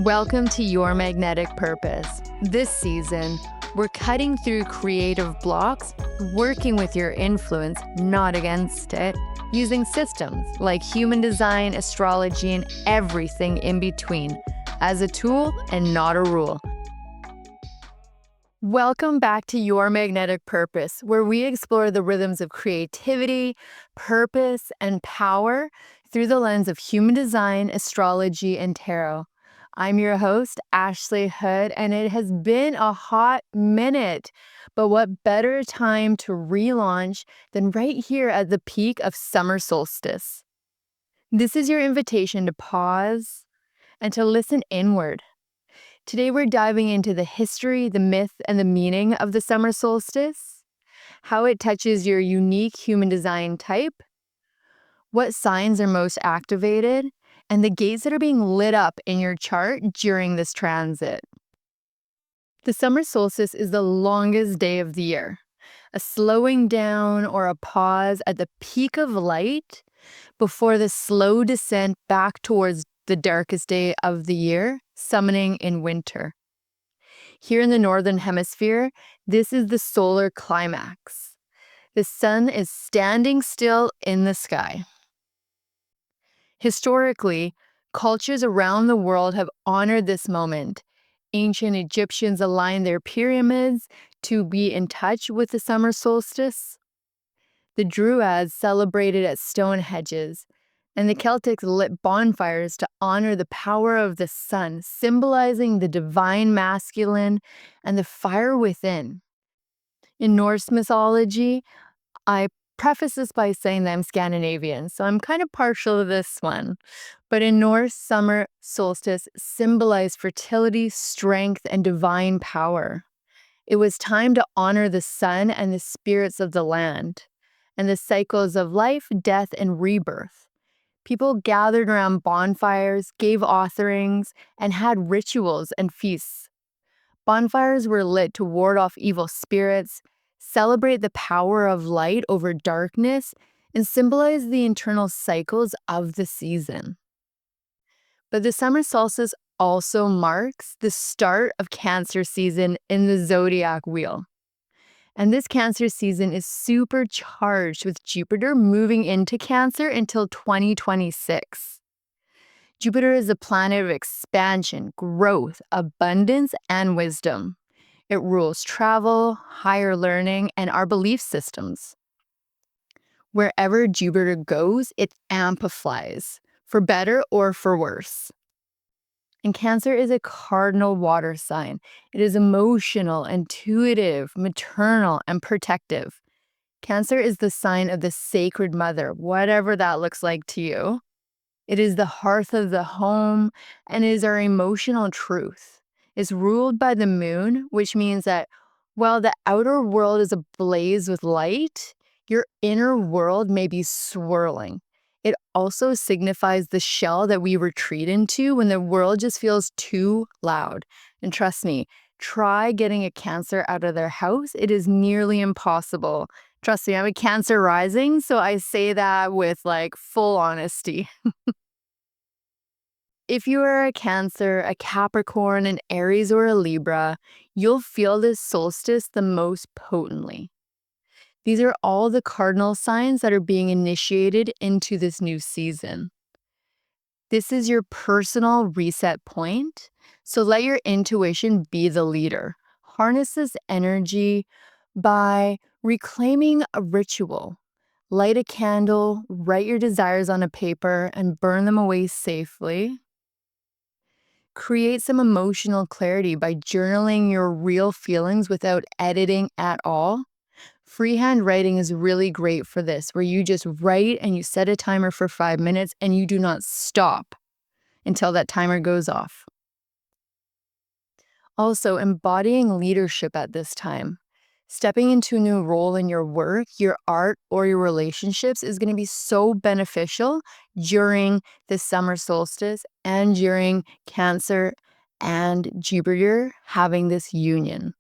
Welcome to Your Magnetic Purpose. This season, we're cutting through creative blocks, working with your influence, not against it, using systems like human design, astrology, and everything in between as a tool and not a rule. Welcome back to Your Magnetic Purpose, where we explore the rhythms of creativity, purpose, and power through the lens of human design, astrology, and tarot. I'm your host, Ashley Hood, and it has been a hot minute. But what better time to relaunch than right here at the peak of summer solstice? This is your invitation to pause and to listen inward. Today, we're diving into the history, the myth, and the meaning of the summer solstice, how it touches your unique human design type, what signs are most activated, and the gates that are being lit up in your chart during this transit. The summer solstice is the longest day of the year, a slowing down or a pause at the peak of light before the slow descent back towards the darkest day of the year, summoning in winter. Here in the Northern Hemisphere, this is the solar climax. The sun is standing still in the sky. Historically, cultures around the world have honored this moment. Ancient Egyptians aligned their pyramids to be in touch with the summer solstice. The Druids celebrated at stone hedges, and the Celtics lit bonfires to honor the power of the sun, symbolizing the divine masculine and the fire within. In Norse mythology, I preface this by saying that I'm Scandinavian, so I'm kind of partial to this one. But in Norse, summer solstice symbolized fertility, strength, and divine power. It was time to honor the sun and the spirits of the land, and the cycles of life, death, and rebirth. People gathered around bonfires, gave offerings, and had rituals and feasts. Bonfires were lit to ward off evil spirits, celebrate the power of light over darkness, and symbolize the internal cycles of the season. But the summer solstice also marks the start of Cancer season in the zodiac wheel. And this Cancer season is supercharged with Jupiter moving into Cancer until 2026. Jupiter is a planet of expansion, growth, abundance, and wisdom. It rules travel, higher learning, and our belief systems. Wherever Jupiter goes, it amplifies, for better or for worse. And Cancer is a cardinal water sign. It is emotional, intuitive, maternal, and protective. Cancer is the sign of the sacred mother, whatever that looks like to you. It is the hearth of the home and is our emotional truth. It's ruled by the moon, which means that while the outer world is ablaze with light, your inner world may be swirling. It also signifies the shell that we retreat into when the world just feels too loud. And trust me, try getting a Cancer out of their house. It is nearly impossible. Trust me, I'm a Cancer rising, so I say that with full honesty. If you are a Cancer, a Capricorn, an Aries, or a Libra, you'll feel this solstice the most potently. These are all the cardinal signs that are being initiated into this new season. This is your personal reset point, so let your intuition be the leader. Harness this energy by reclaiming a ritual. Light a candle, write your desires on a paper, and burn them away safely. Create some emotional clarity by journaling your real feelings without editing at all. Freehand writing is really great for this, where you just write and you set a timer for 5 minutes and you do not stop until that timer goes off. Also, embodying leadership at this time. Stepping into a new role in your work, your art, or your relationships is going to be so beneficial during the summer solstice and during Cancer and Jupiter having this union.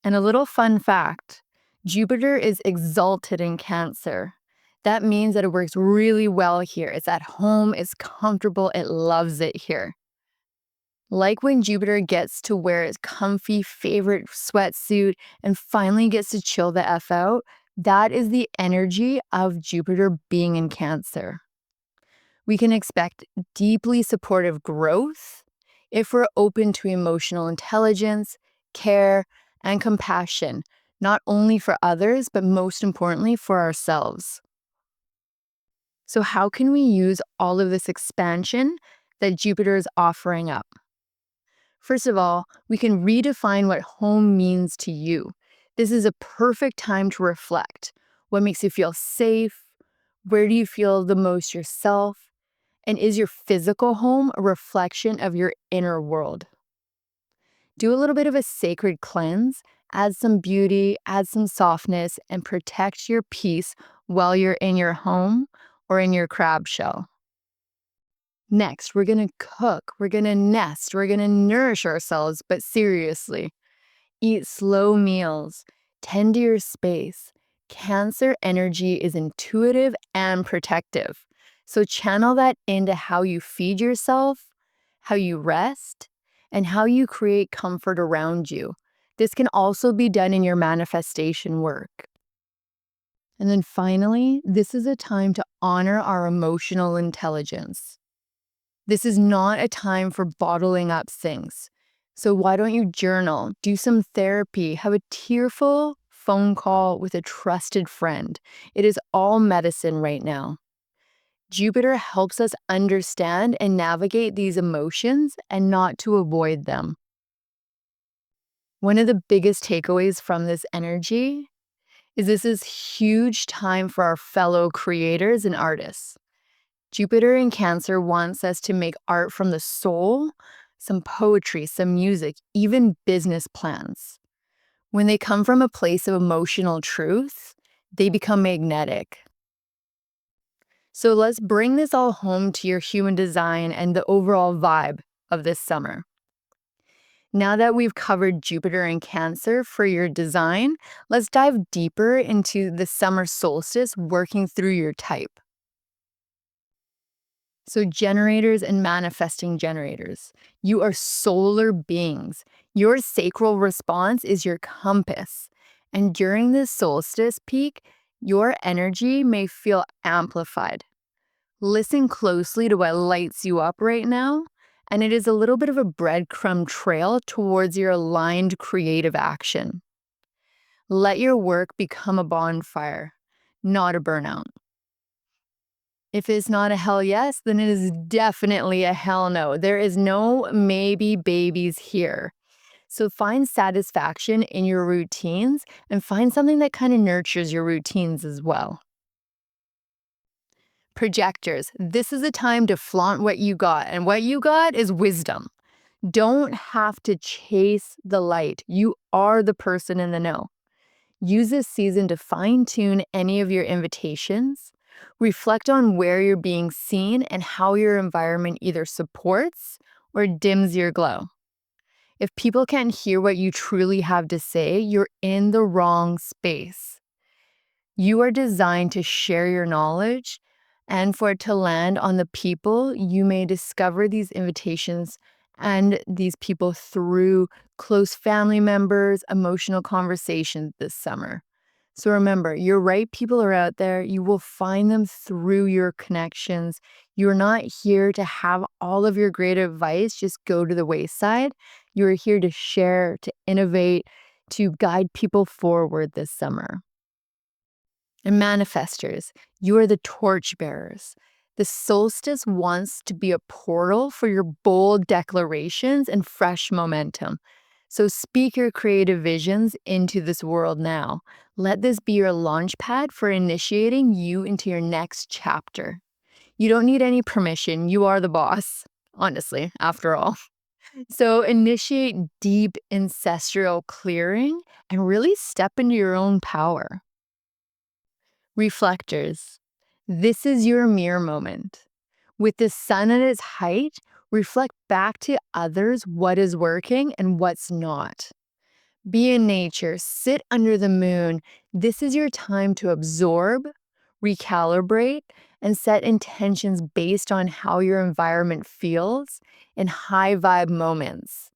And a little fun fact, Jupiter is exalted in Cancer. That means that it works really well here. It's at home, it's comfortable, it loves it here. Like when Jupiter gets to wear his comfy favorite sweatsuit and finally gets to chill the F out, that is the energy of Jupiter being in Cancer. We can expect deeply supportive growth if we're open to emotional intelligence, care, and compassion, not only for others, but most importantly for ourselves. So, how can we use all of this expansion that Jupiter is offering up? First of all, we can redefine what home means to you. This is a perfect time to reflect. What makes you feel safe? Where do you feel the most yourself? And is your physical home a reflection of your inner world? Do a little bit of a sacred cleanse, add some beauty, add some softness, and protect your peace while you're in your home or in your crab shell. Next, we're going to cook, we're going to nest, we're going to nourish ourselves, but seriously, eat slow meals, tend to your space. Cancer energy is intuitive and protective. So channel that into how you feed yourself, how you rest, and how you create comfort around you. This can also be done in your manifestation work. And then finally, this is a time to honor our emotional intelligence. This is not a time for bottling up things. So why don't you journal, do some therapy, have a tearful phone call with a trusted friend. It is all medicine right now. Jupiter helps us understand and navigate these emotions and not to avoid them. One of the biggest takeaways from this energy is this is huge time for our fellow creators and artists. Jupiter in Cancer wants us to make art from the soul, some poetry, some music, even business plans. When they come from a place of emotional truth, they become magnetic. So let's bring this all home to your human design and the overall vibe of this summer. Now that we've covered Jupiter in Cancer for your design, let's dive deeper into the summer solstice working through your type. So generators and manifesting generators, you are solar beings. Your sacral response is your compass. And during this solstice peak, your energy may feel amplified. Listen closely to what lights you up right now, and it is a little bit of a breadcrumb trail towards your aligned creative action. Let your work become a bonfire, not a burnout. If it's not a hell yes, then it is definitely a hell no. There is no maybe babies here. So find satisfaction in your routines and find something that kind of nurtures your routines as well. Projectors, this is a time to flaunt what you got, and what you got is wisdom. Don't have to chase the light. You are the person in the know. Use this season to fine-tune any of your invitations. Reflect on where you're being seen and how your environment either supports or dims your glow. If people can't hear what you truly have to say, you're in the wrong space. You are designed to share your knowledge and for it to land on the people. You may discover these invitations and these people through close family members, emotional conversations this summer. So remember, your right people are out there. You will find them through your connections. You're not here to have all of your great advice just go to the wayside. You're here to share, to innovate, to guide people forward this summer. And manifestors, you are the torch bearers. The solstice wants to be a portal for your bold declarations and fresh momentum. So speak your creative visions into this world now. Let this be your launch pad for initiating you into your next chapter. You don't need any permission. You are the boss, honestly, after all. So initiate deep ancestral clearing and really step into your own power. Reflectors, this is your mirror moment. With the sun at its height, reflect back to others what is working and what's not. Be in nature, sit under the moon. This is your time to absorb, recalibrate, and set intentions based on how your environment feels in high vibe moments.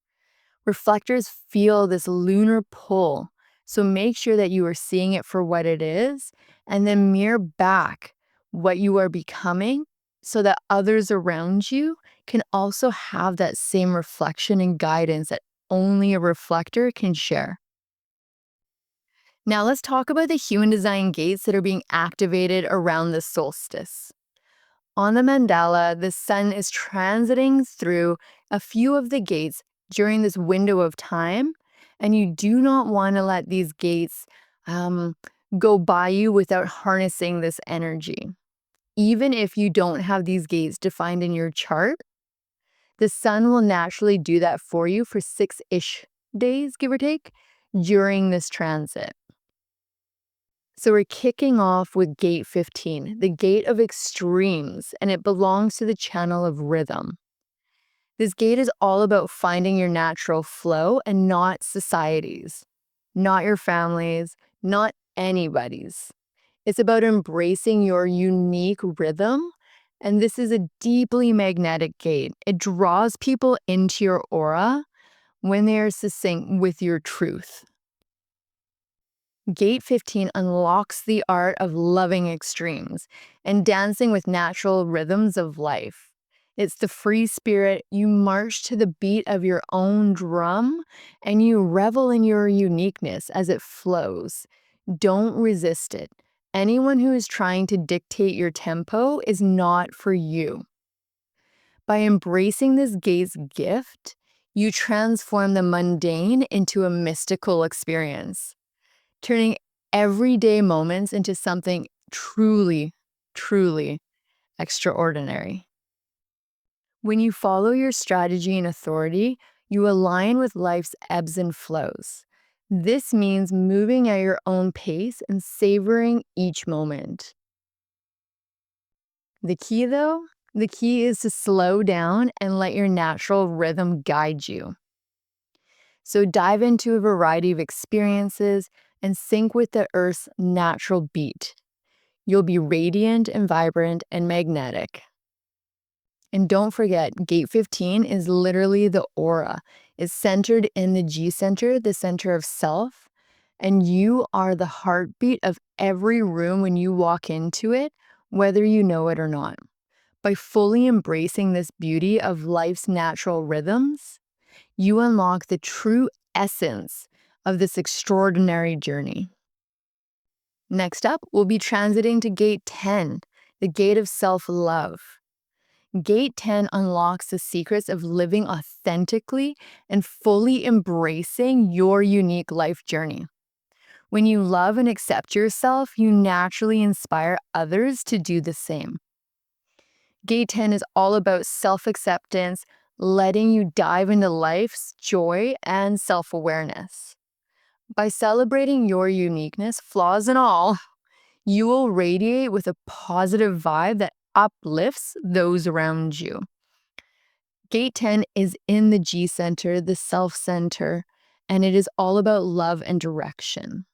Reflectors feel this lunar pull, so make sure that you are seeing it for what it is and then mirror back what you are becoming so that others around you can also have that same reflection and guidance that only a reflector can share. Now let's talk about the human design gates that are being activated around the solstice. On the mandala, the sun is transiting through a few of the gates during this window of time, and you do not want to let these gates go by you without harnessing this energy. Even if you don't have these gates defined in your chart, the sun will naturally do that for you for 6-ish days, give or take, during this transit. So we're kicking off with gate 15, the gate of extremes, and it belongs to the channel of rhythm. This gate is all about finding your natural flow and not society's, not your family's, not anybody's. It's about embracing your unique rhythm, and this is a deeply magnetic gate. It draws people into your aura when they are succinct with your truth. Gate 15 unlocks the art of loving extremes and dancing with natural rhythms of life. It's the free spirit. You march to the beat of your own drum and you revel in your uniqueness as it flows. Don't resist it. Anyone who is trying to dictate your tempo is not for you. By embracing this gate's gift, you transform the mundane into a mystical experience, turning everyday moments into something truly, truly extraordinary. When you follow your strategy and authority, you align with life's ebbs and flows. This means moving at your own pace and savoring each moment. The key, though, the key is to slow down and let your natural rhythm guide you. So dive into a variety of experiences and sync with the Earth's natural beat. You'll be radiant and vibrant and magnetic. And don't forget, gate 15 is literally the aura. It's centered in the G center, the center of self, and you are the heartbeat of every room when you walk into it, whether you know it or not. By fully embracing this beauty of life's natural rhythms, you unlock the true essence of this extraordinary journey. Next up, we'll be transiting to gate 10, the gate of self-love. Gate 10 unlocks the secrets of living authentically and fully embracing your unique life journey. When you love and accept yourself, you naturally inspire others to do the same. Gate 10 is all about self-acceptance, letting you dive into life's joy and self-awareness. By celebrating your uniqueness, flaws and all, you will radiate with a positive vibe that uplifts those around you. Gate 10 is in the G center, the self center, and it is all about love and direction.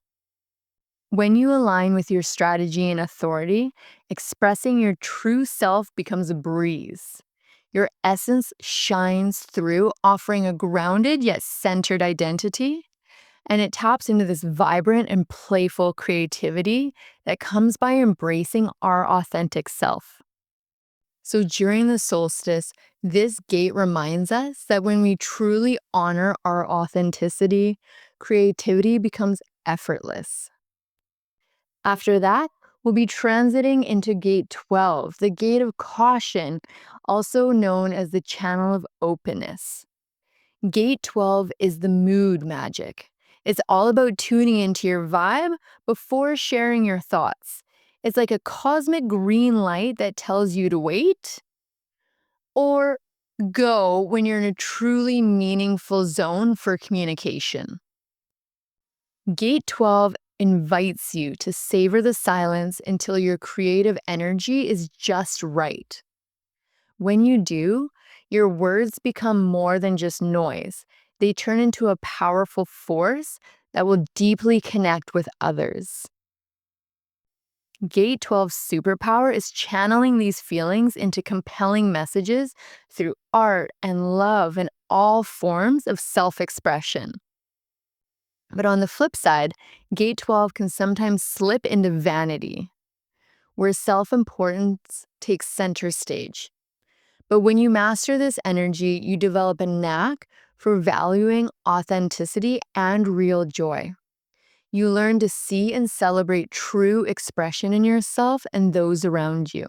When you align with your strategy and authority, expressing your true self becomes a breeze. Your essence shines through, offering a grounded yet centered identity, and it taps into this vibrant and playful creativity that comes by embracing our authentic self. So during the solstice, this gate reminds us that when we truly honor our authenticity, creativity becomes effortless. After that, we'll be transiting into gate 12, the gate of caution, also known as the channel of openness. Gate 12 is the mood magic. It's all about tuning into your vibe before sharing your thoughts. It's like a cosmic green light that tells you to wait or go when you're in a truly meaningful zone for communication. Gate 12 invites you to savor the silence until your creative energy is just right. When you do, your words become more than just noise. They turn into a powerful force that will deeply connect with others. Gate 12's superpower is channeling these feelings into compelling messages through art and love and all forms of self-expression. But on the flip side, Gate 12 can sometimes slip into vanity, where self-importance takes center stage. But when you master this energy, you develop a knack for valuing authenticity and real joy. You learn to see and celebrate true expression in yourself and those around you.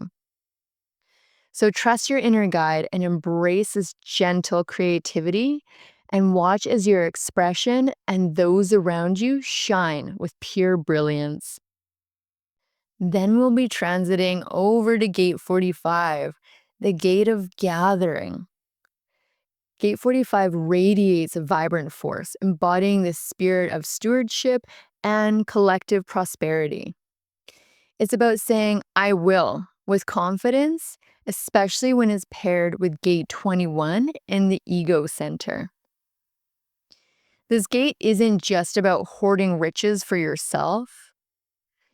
So trust your inner guide and embrace this gentle creativity and watch as your expression and those around you shine with pure brilliance. Then we'll be transiting over to Gate 45, the gate of gathering. Gate 45 radiates a vibrant force, embodying the spirit of stewardship and collective prosperity. It's about saying, I will, with confidence, especially when it's paired with Gate 21 in the ego center. This gate isn't just about hoarding riches for yourself.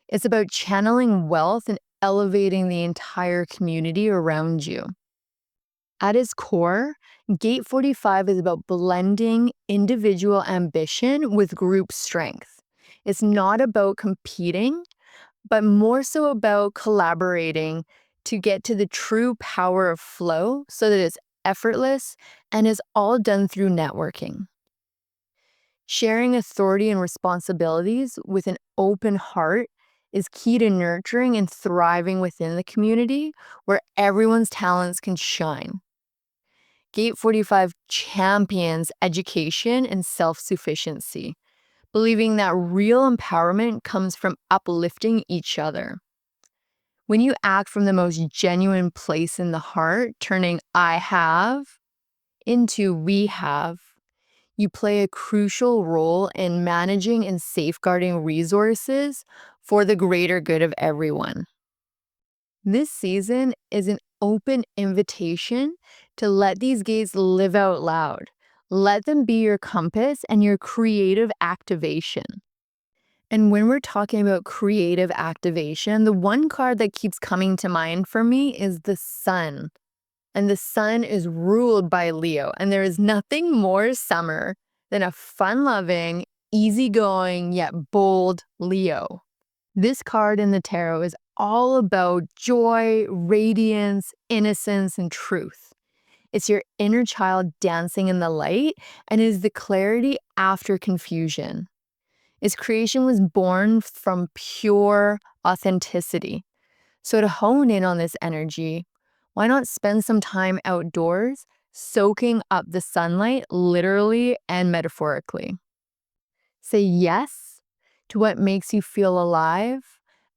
It's about channeling wealth and elevating the entire community around you. At its core, Gate 45 is about blending individual ambition with group strength. It's not about competing, but more so about collaborating to get to the true power of flow so that it's effortless and is all done through networking. Sharing authority and responsibilities with an open heart is key to nurturing and thriving within the community where everyone's talents can shine. Gate 45 champions education and self-sufficiency, believing that real empowerment comes from uplifting each other. When you act from the most genuine place in the heart, turning I have into we have, you play a crucial role in managing and safeguarding resources for the greater good of everyone. This season is an open invitation to let these gates live out loud. Let them be your compass and your creative activation. And when we're talking about creative activation, the one card that keeps coming to mind for me is the sun. And the sun is ruled by Leo. And there is nothing more summer than a fun-loving, easygoing, yet bold Leo. This card in the tarot is all about joy, radiance, innocence, and truth. It's your inner child dancing in the light and is the clarity after confusion. Its creation was born from pure authenticity. So to hone in on this energy, why not spend some time outdoors, soaking up the sunlight literally and metaphorically? Say yes to what makes you feel alive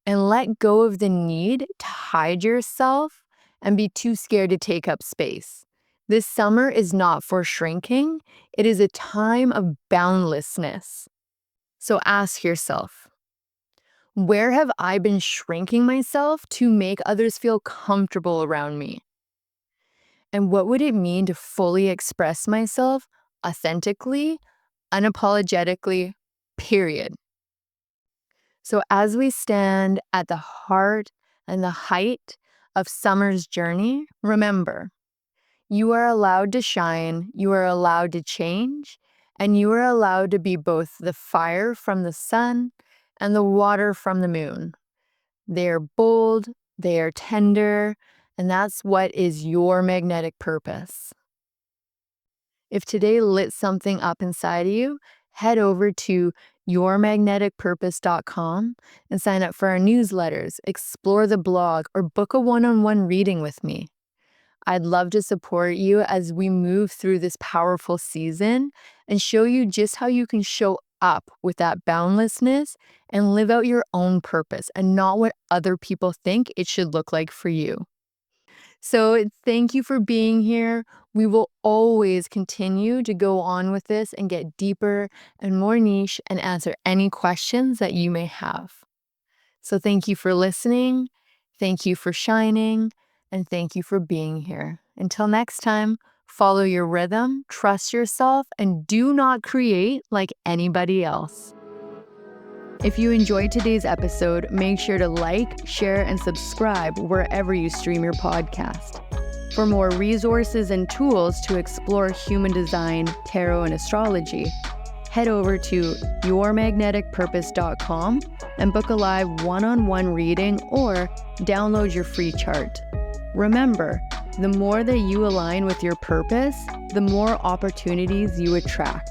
and let go of the need to hide yourself and be too scared to take up space. This summer is not for shrinking. It is a time of boundlessness. So ask yourself, where have I been shrinking myself to make others feel comfortable around me? And what would it mean to fully express myself authentically, unapologetically, period? So as we stand at the heart and the height of summer's journey, remember, you are allowed to shine, you are allowed to change, and you are allowed to be both the fire from the sun and the water from the moon. They are bold, they are tender, and that's what is your magnetic purpose. If today lit something up inside of you, head over to yourmagneticpurpose.com and sign up for our newsletters, explore the blog, or book a one-on-one reading with me. I'd love to support you as we move through this powerful season and show you just how you can show up with that boundlessness and live out your own purpose and not what other people think it should look like for you. So thank you for being here. We will always continue to go on with this and get deeper and more niche and answer any questions that you may have. So thank you for listening. Thank you for shining. And thank you for being here. Until next time, follow your rhythm, trust yourself, and do not create like anybody else. If you enjoyed today's episode, make sure to like, share, and subscribe wherever you stream your podcast. For more resources and tools to explore human design, tarot, and astrology, head over to yourmagneticpurpose.com and book a live one-on-one reading or download your free chart. Remember, the more that you align with your purpose, the more opportunities you attract.